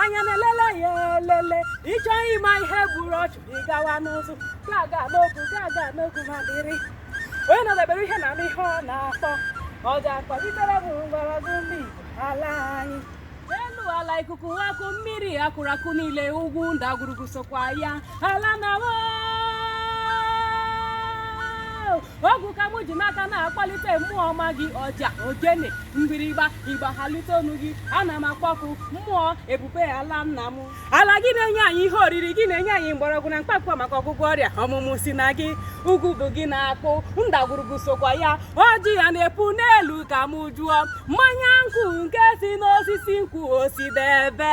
anya na-elele ya elele ịchọ ịma ihe gburu ọchụ ịgawa n'ụzụ gaga n'okwu ma dịrị onye na-edebere ihe na ihe ọ na-akpọ ọja kpalitere bụ mgbọrọgwụ ndị Igbo ala anyị elu ala ikuku akụ mmiri akụrakụ niile ugwu ndagwurugwu sokwa ya ala na ọgwụ ka m ji n'aka na-akpalite mmụọ ọma gị ọja ogene mgbịrịgba ịgba halite ọnụ gị ana m akpọkụ mmụọ ebube ala nna m ala gị na-enye anyị ihe oriri gị na-enye anyị mgbọrọgwụ na mkpakpọ maka ọgwụgwọ ọrịa ọmụmụ si na gị ugwu bụ gị na-akpụ ndagwurugwu sokwa ya ọjị ya na-epu n'elu ka m jụọ mmanya nkwụ nke si n'osisi nkwụ osidebe